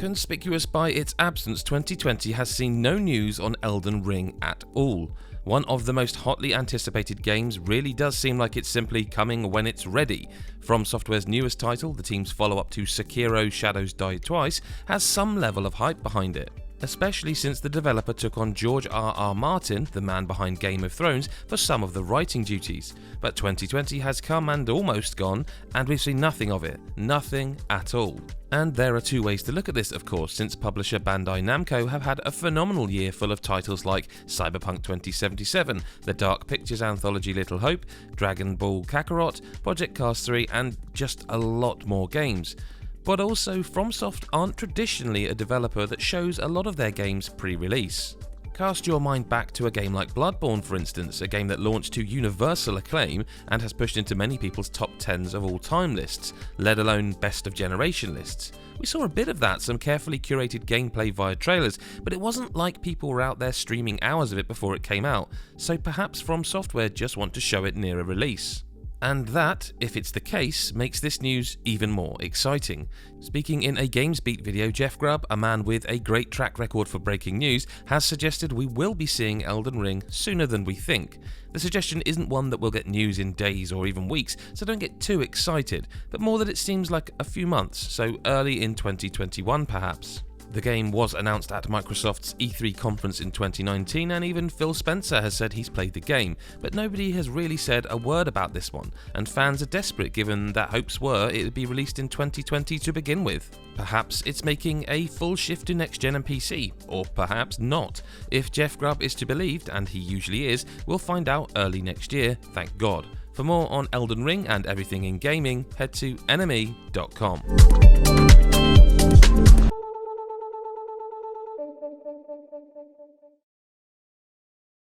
Conspicuous by its absence, 2020 has seen no news on Elden Ring at all. One of the most hotly anticipated games really does seem like it's simply coming when it's ready. FromSoftware's newest title, the team's follow-up to Sekiro: Shadows Die Twice, has some level of hype behind it, especially since the developer took on George R.R. Martin, the man behind Game of Thrones, for some of the writing duties. But 2020 has come and almost gone, and we've seen nothing of it. Nothing at all. And there are two ways to look at this, of course, since publisher Bandai Namco have had a phenomenal year full of titles like Cyberpunk 2077, the Dark Pictures anthology Little Hope, Dragon Ball Kakarot, Project Cars 3, and just a lot more games. But also, FromSoft aren't traditionally a developer that shows a lot of their games pre-release. Cast your mind back to a game like Bloodborne, for instance, a game that launched to universal acclaim and has pushed into many people's top 10s of all time lists, let alone best of generation lists. We saw a bit of that, some carefully curated gameplay via trailers, but it wasn't like people were out there streaming hours of it before it came out, so perhaps FromSoftware just want to show it near a release. And that, if it's the case, makes this news even more exciting. Speaking in a GamesBeat video, Jeff Grubb, a man with a great track record for breaking news, has suggested we will be seeing Elden Ring sooner than we think. The suggestion isn't one that we'll get news in days or even weeks, so don't get too excited, but more that it seems like a few months, so early in 2021 perhaps. The game was announced at Microsoft's E3 conference in 2019, and even Phil Spencer has said he's played the game, but nobody has really said a word about this one, and fans are desperate given that hopes were it would be released in 2020 to begin with. Perhaps it's making a full shift to next-gen and PC, or perhaps not. If Jeff Grubb is to be believed, and he usually is, we'll find out early next year, thank God. For more on Elden Ring and everything in gaming, head to NME.com.